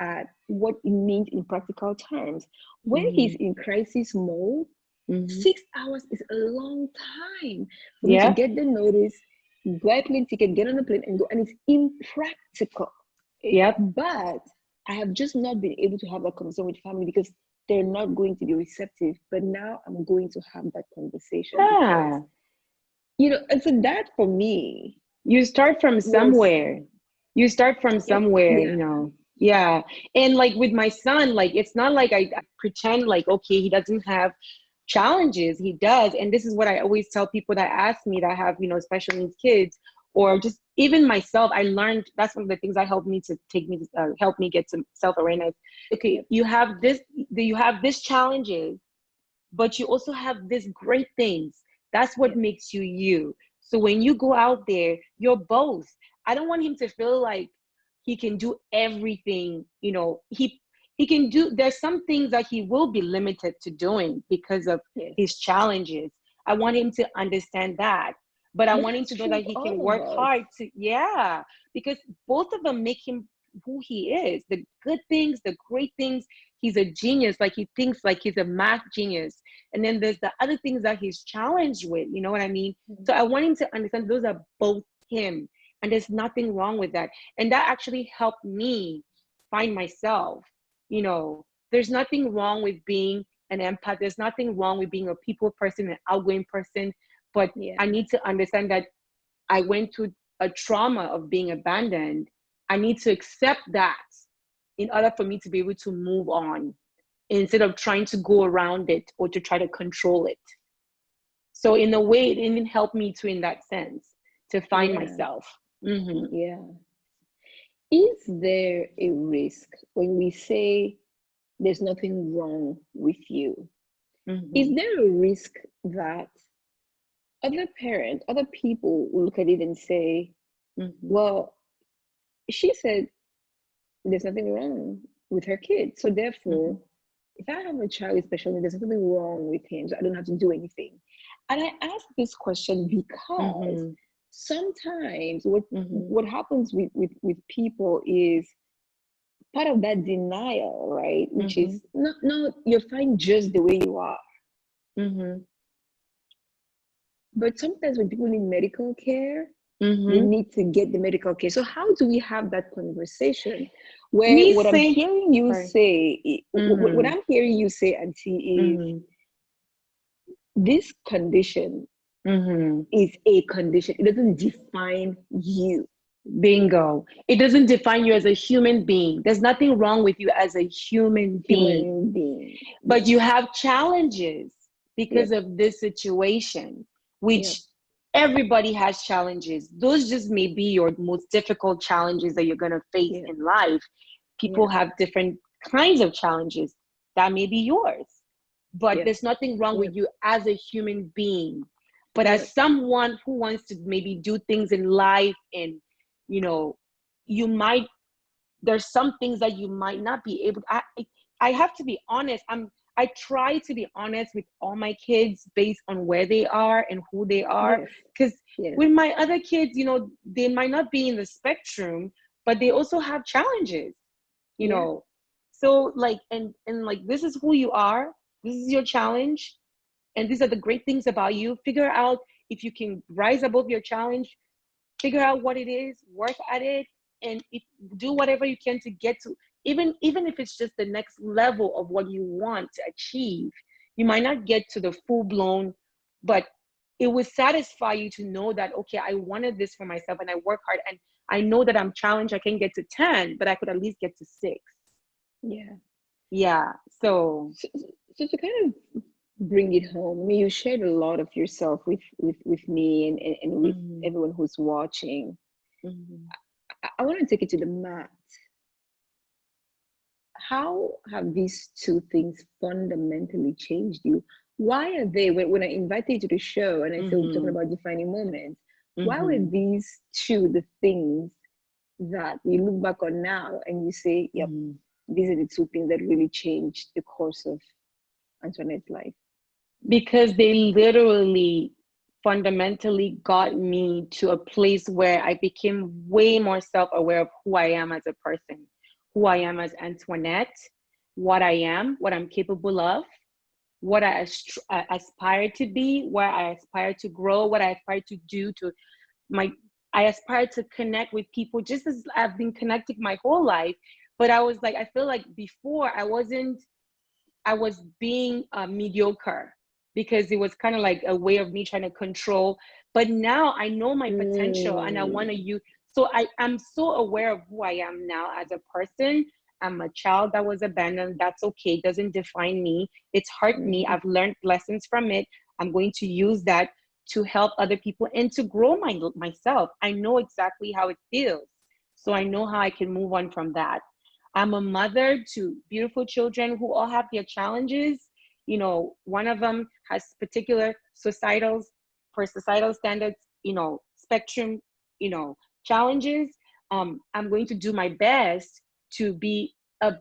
S1: at what it means in practical terms, when he's
S2: Mm-hmm.
S1: in crisis mode,
S2: Mm-hmm.
S1: 6 hours is a long time for me to
S2: Yep.
S1: get the notice, buy a plane ticket, get on a plane, and go. And it's impractical.
S2: Yep.
S1: But I have just not been able to have that conversation with family because they're not going to be receptive. But now I'm going to have that conversation because,
S2: Yeah.
S1: and so that for me
S2: You start from
S1: was,
S2: somewhere. You start from somewhere,
S1: yeah,
S2: Yeah. And like with my son, like it's not like I pretend like, okay, he doesn't have challenges. He does. And this is what I always tell people that ask me that have, special needs kids, or just even myself. I learned that's one of the things that helped me to help me get some self-awareness. Okay,
S1: yep,
S2: you have this challenges, but you also have these great things. That's what
S1: yep,
S2: makes you you. So when you go out there, you're both. I don't want him to feel like he can do everything. He can do. There's some things that he will be limited to doing because of
S1: yes.
S2: his challenges. I want him to understand that, but I
S1: But
S2: want him
S1: that's
S2: to know
S1: true of
S2: that he can
S1: all of
S2: work
S1: us.
S2: hard to, yeah, because both of them make him who he is. The good things, the great things. He's a genius. Like he thinks like he's a math genius, and then there's the other things that he's challenged with. You know what I mean? So I want him to understand those are both him, and there's nothing wrong with that. And that actually helped me find myself. There's nothing wrong with being an empath. There's nothing wrong with being a people person, an outgoing person. But
S1: Yeah,
S2: I need to understand that I went through a trauma of being abandoned. I need to accept that in order for me to be able to move on instead of trying to go around it or to try to control it. So in a way, it even helped me too in that sense to find
S1: yeah,
S2: myself. Mm-hmm.
S1: yeah. Is there a risk when we say there's nothing wrong with you? Is
S2: Mm-hmm.
S1: there a risk that other parents, other people will look at it and say,
S2: Mm-hmm.
S1: well, she said there's nothing wrong with her kid. So
S2: Mm-hmm.
S1: therefore, if I have a child with special needs, there's nothing wrong with him. So I don't have to do anything. And I ask this question because
S2: Mm-hmm.
S1: sometimes
S2: Mm-hmm.
S1: what happens with people is part of that denial, right? Which
S2: Mm-hmm.
S1: is no, you're fine just the way you are.
S2: Mm-hmm.
S1: But sometimes when people need medical care, they
S2: Mm-hmm.
S1: need to get the medical care. So how do we have that conversation where
S2: Me
S1: what I'm
S2: say,
S1: hearing you
S2: sorry.
S1: say, what
S2: Mm-hmm.
S1: I'm hearing you say, Auntie, is
S2: Mm-hmm.
S1: this condition
S2: Mm-hmm.
S1: is a condition. It doesn't define you.
S2: Bingo. It doesn't define you as a human being. There's nothing wrong with you as a human being,
S1: Human being.
S2: but
S1: Yes.
S2: you have challenges because
S1: Yep.
S2: of this situation,
S1: Yep.
S2: which everybody has challenges. Those just may be your most difficult challenges that you're going to face
S1: Yep.
S2: in life. People
S1: Yep.
S2: have different kinds of challenges that may be yours, but
S1: Yep.
S2: there's nothing wrong with
S1: Yep.
S2: you as a human being. But
S1: Yep.
S2: as someone who wants to maybe do things in life, and you know you might there's some things that you might not be able to, I have to be honest. I try to be honest with all my kids based on where they are and who they are.
S1: Yes.
S2: Because
S1: Yes.
S2: with my other kids, you know, they might not be in the spectrum, but they also have challenges, you
S1: Yeah.
S2: know. So like, and like, this is who you are. This is your challenge. And these are the great things about you. Figure out if you can rise above your challenge, figure out what it is, work at it, and do whatever you can to get to, even if it's just the next level of what you want to achieve. You might not get to the full blown, but it will satisfy you to know that, okay, I wanted this for myself and I work hard, and I know that I'm challenged. I can get to 10, but I could at least get to 6.
S1: Yeah.
S2: Yeah. So
S1: So to kind of bring it home, I mean, you shared a lot of yourself with me and with
S2: mhm,
S1: everyone who's watching.
S2: mhm,
S1: I want to take it to the mat. How have these two things fundamentally changed you? Why are they, when I invited you to the show and I said we're talking
S2: mhm,
S1: about defining moments, why were
S2: mhm,
S1: these two the things that you look back on now and you say, yep,
S2: mhm.
S1: these are the two things that really changed the course of Antoinette's life?
S2: Because they literally fundamentally got me to a place where I became way more self-aware of who I am as a person, who I am as Antoinette, what I am, what I'm capable of, what I aspire to be, where I aspire to grow, what I aspire to do to my, I aspire to connect with people just as I've been connecting my whole life. But I was like, I feel like before I was being mediocre, because it was kind of like a way of me trying to control. But now I know my potential and I want to
S1: Mm.
S2: use. So I'm so aware of who I am now as a person. I'm a child that was abandoned. That's okay. It doesn't define me. It's hurt me.
S1: Mhm.
S2: I've learned lessons from it. I'm going to use that to help other people and to grow myself. I know exactly how it feels. So I know how I can move on from that. I'm a mother to beautiful children who all have their challenges. You know, one of them has particular for societal standards, you know, spectrum, you know, challenges. I'm going to do my best to be a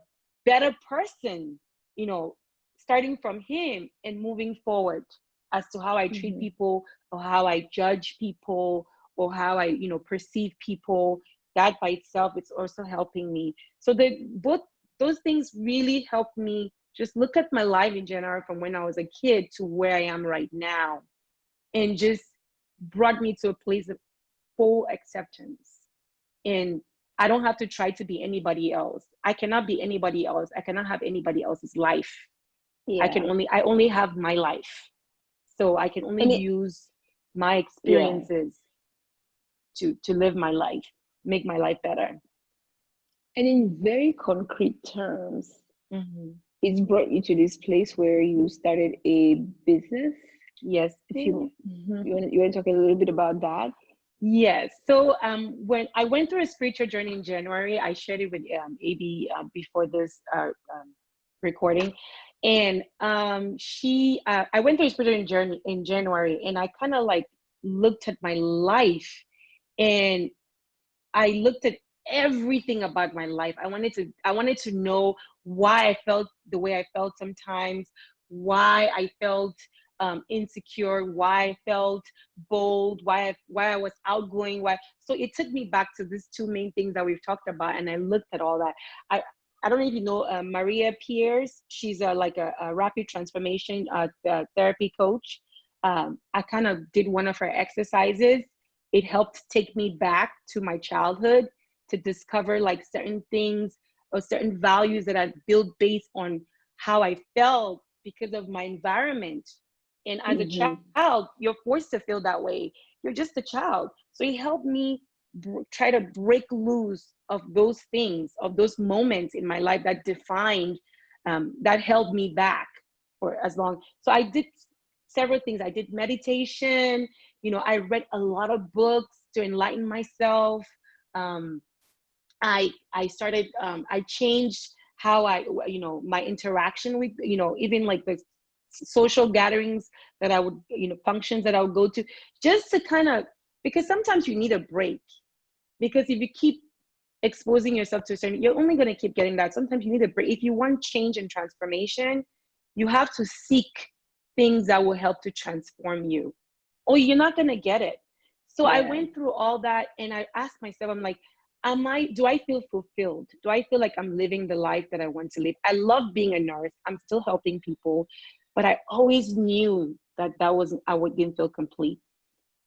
S2: better person, you know, starting from him and moving forward as to how I treat
S1: Mhm.
S2: people, or how I judge people, or how I, you know, perceive people. That by itself is also helping me. So both those things really helped me just look at my life in general from when I was a kid to where I am right now, and just brought me to a place of full acceptance. And I don't have to try to be anybody else. I cannot be anybody else. I cannot have anybody else's life.
S1: Yeah.
S2: I only have my life. So I can only
S1: And it,
S2: use my
S1: yeah.
S2: experiences to live my life, make my life better.
S1: And in very concrete terms,
S2: Mm-hmm.
S1: it's brought you to this place where you started a business.
S2: Yes.
S1: If
S2: Mm-hmm.
S1: you want to talk a little bit about that.
S2: Yes. So when I went through a spiritual journey in January, I shared it with AB before this recording, and I went through a spiritual journey in January, and I kind of like looked at my life, and I looked at everything about my life. I wanted to know why I felt the way I felt sometimes, why I felt insecure, why I felt bold, why I was outgoing, why. So it took me back to these two main things that we've talked about, and I looked at all that. I don't know if you know Maria Pierce. She's like a rapid transformation therapy coach. I kind of did one of her exercises. It helped take me back to my childhood to discover like certain things or certain values that I built based on how I felt because of my environment. And as a
S1: Mm-hmm.
S2: child, you're forced to feel that way. You're just a child. So it helped me try to break loose of those things, of those moments in my life that defined, that held me back for as long. So I did several things. I did meditation. You know, I read a lot of books to enlighten myself. Um, I started. I changed how you know, my interaction with, you know, even like the social gatherings that I would, you know, functions that I would go to, just to kind of, because sometimes you need a break. Because if you keep exposing yourself to a certain, you're only going to keep getting that. Sometimes you need a break. If you want change and transformation, You have to seek things that will help to transform you, or you're not going to get it. So I went through all that, and I asked myself, I'm like, do I feel fulfilled? Do I feel like I'm living the life that I want to live? I love being a nurse. I'm still helping people, but I always knew that didn't feel complete.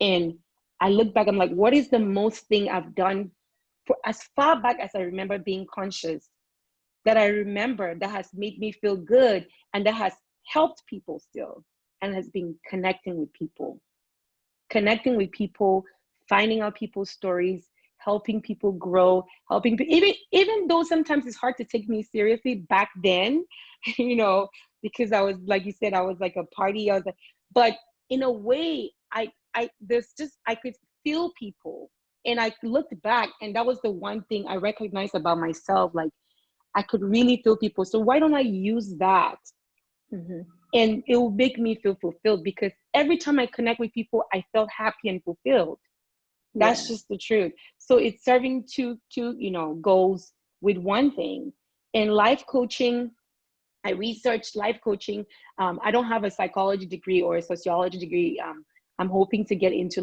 S2: And I look back, I'm like, what is the most thing I've done for as far back as I remember being conscious, that I remember, that has made me feel good and that has helped people still, and has been connecting with people, finding out people's stories, helping people grow, even though sometimes it's hard to take me seriously back then, you know, because I was, like you said, I was like a party. But in a way, I could feel people, and I looked back, and that was the one thing I recognized about myself. Like, I could really feel people. So why don't I use that? Mm-hmm. And it will make me feel fulfilled, because every time I connect with people, I felt happy and fulfilled. That's just the truth. So it's serving two, goals with one thing. In life coaching, I researched life coaching. I don't have a psychology degree or a sociology degree. I'm hoping to get into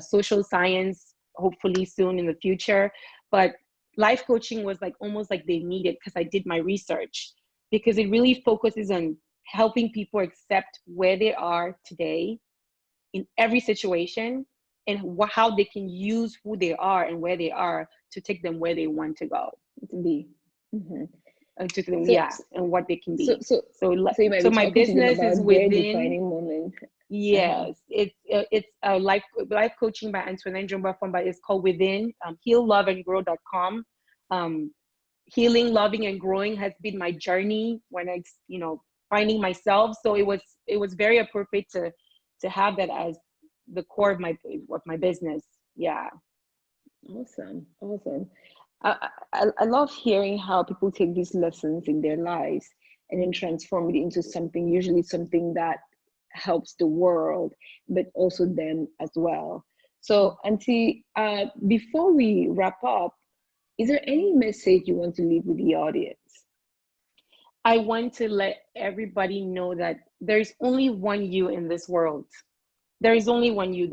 S2: social science, hopefully soon in the future. But life coaching was like almost like they need it, because I did my research, because it really focuses on helping people accept where they are today in every situation, and how they can use who they are and where they are to take them where they want to go to be. Mm-hmm. To them, and what they can be.
S1: So
S2: my business is within
S1: defining moment.
S2: Yes, it's a life coaching by Antoinette Njombua-Fombad. It's called Within. HealLoveAndGrow.com. Healing, loving, and growing has been my journey when I, finding myself. So it was very appropriate to have that as the core of my business. Yeah.
S1: Awesome. I love hearing how people take these lessons in their lives and then transform it into usually something that helps the world, but also them as well. So, Auntie, before we wrap up, is there any message you want to leave with the audience?
S2: I want to let everybody know that there's only one you in this world. There is only one you.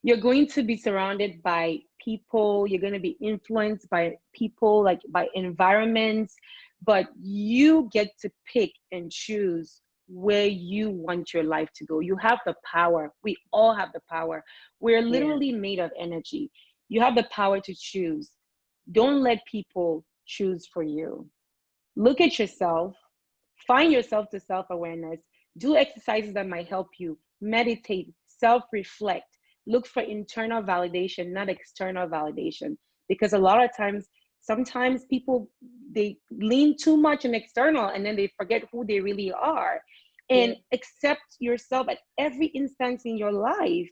S2: You're going to be surrounded by people. You're going to be influenced by people, like by environments, but you get to pick and choose where you want your life to go. You have the power. We all have the power. We're literally made of energy. You have the power to choose. Don't let people choose for you. Look at yourself. Find yourself to self-awareness. Do exercises that might help you. Meditate, self-reflect. Look for internal validation, not external validation. Because a lot of times, sometimes people, they lean too much on external, and then they forget who they really are. And accept yourself at every instance in your life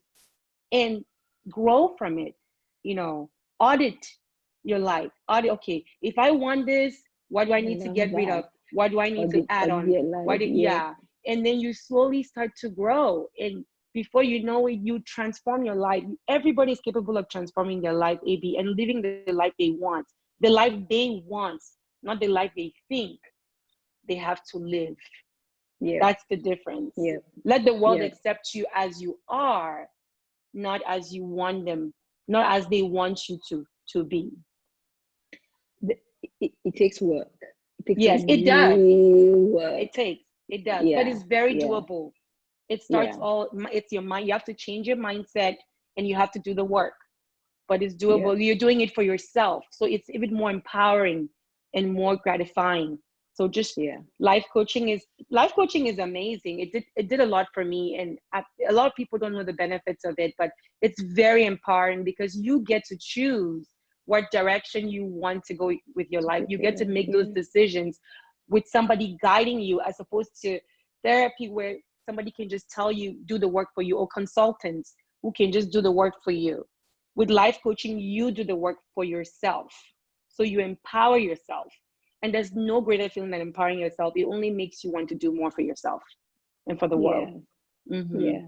S2: and grow from it. Audit your life. Okay, if I want this, what do I need to get rid of? What do I need to add on? And then you slowly start to grow, and before you know it, you transform your life. Everybody is capable of transforming their life, AB, and living the life they want. The life they want, not the life they think they have to live. That's the difference. Let the world accept you as you are, not as you want them, not as they want you to be.
S1: It takes work.
S2: It does. It does, but it's very doable. It starts it's your mind. You have to change your mindset, and you have to do the work, but it's doable. You're doing it for yourself. So it's even more empowering and more gratifying. So just life coaching is amazing. It did a lot for me, and a lot of people don't know the benefits of it, but it's very empowering, because you get to choose what direction you want to go with your life. You get to make those decisions with somebody guiding you, as opposed to therapy, where somebody can just tell you, do the work for you, or consultants who can just do the work for you. With life coaching, you do the work for yourself. So you empower yourself. And there's no greater feeling than empowering yourself. It only makes you want to do more for yourself and for the world.
S1: Mm-hmm.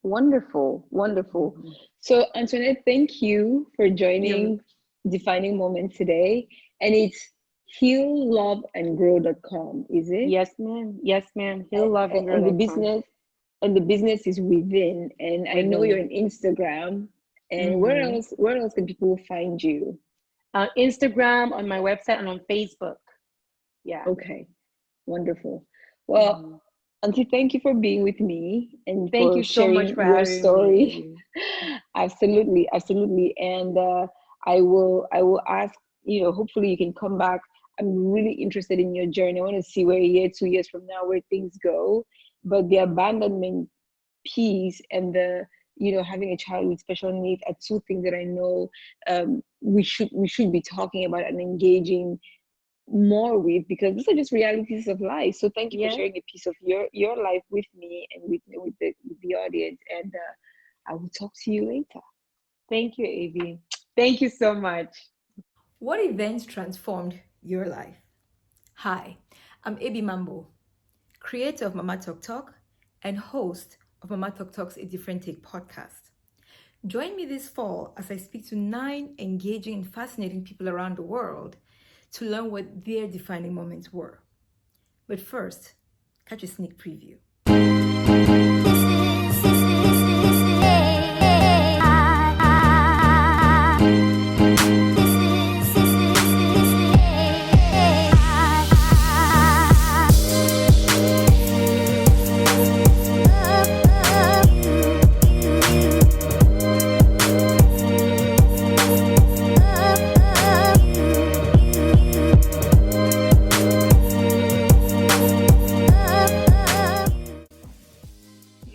S1: Wonderful. Mm-hmm. So, Antoinette, thank you for joining Defining Moment today. And it's healloveandgrow.com, is it?
S2: Yes, ma'am. Yes, ma'am.
S1: And the
S2: HealLoveAndGrow.com.
S1: business is within. And I know you're on Instagram. And where else can people find you?
S2: Instagram, on my website, and on Facebook. Yeah.
S1: Okay, wonderful. Well, Auntie, thank you for being with me and
S2: Thank
S1: for
S2: you so much
S1: sharing
S2: for
S1: your
S2: having
S1: story.
S2: me.
S1: Absolutely, absolutely. And I will ask, hopefully you can come back. I'm really interested in your journey. I want to see where a year, 2 years from now, where things go. But the abandonment piece and the having a child with special needs are two things that I know we should be talking about and engaging more with, because these are just realities of life. So thank you for sharing a piece of your life with me and with the audience. And I will talk to you later.
S2: Thank you, Avi. Thank you so much.
S3: What events transformed your life? Hi, I'm Abi Mambo, creator of MamaTokTok and host of MamaTokTok's A Different Take podcast. Join me this fall as I speak to 9 engaging and fascinating people around the world to learn what their defining moments were. But first, catch a sneak preview.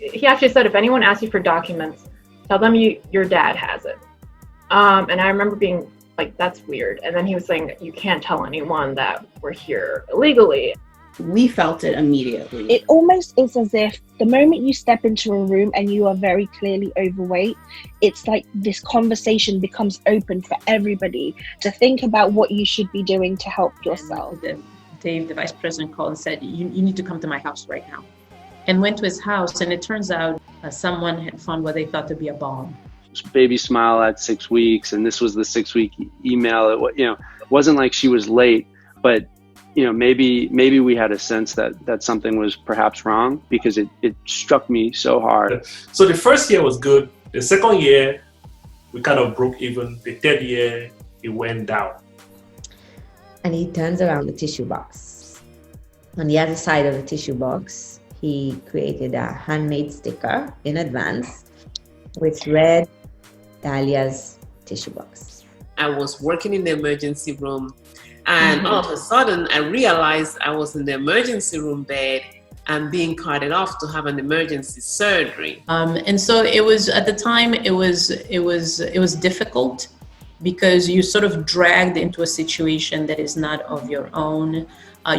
S4: He actually said, if anyone asks you for documents, tell them your dad has it. And I remember being like, that's weird. And then he was saying, you can't tell anyone that we're here illegally.
S5: We felt it immediately.
S6: It almost is as if the moment you step into a room and you are very clearly overweight, it's like this conversation becomes open for everybody to think about what you should be doing to help yourself.
S7: Dave, the vice president, called and said, you need to come to my house right now. And went to his house, and it turns out someone had found what they thought to be a bomb.
S8: Baby Smile at 6 weeks, and this was the 6-week email. It wasn't like she was late, but maybe we had a sense that something was perhaps wrong, because it struck me so hard.
S9: So the first year was good. The second year, we kind of broke even. The third year, it went down.
S10: And he turns around the tissue box. On the other side of the tissue box, he created a handmade sticker in advance which read Dahlia's tissue box.
S11: I was working in the emergency room, and all of a sudden I realized I was in the emergency room bed and being carted off to have an emergency surgery.
S7: And so it was, at the time, it was difficult, because you sort of dragged into a situation that is not of your own.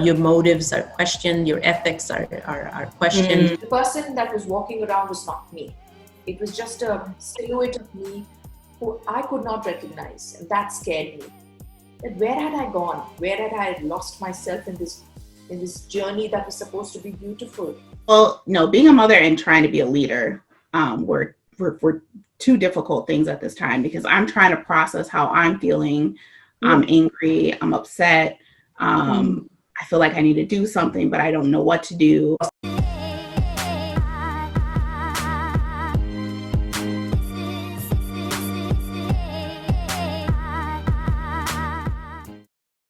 S7: Your motives are questioned, your ethics are questioned.
S12: The person that was walking around was not me. It was just a silhouette of me who I could not recognize, and that scared me. That where had I gone? Where had I lost myself in this journey that was supposed to be beautiful?
S5: Well, being a mother and trying to be a leader were two difficult things at this time, because I'm trying to process how I'm feeling. I'm angry, I'm upset. I feel like I need to do something, but I don't know what to do.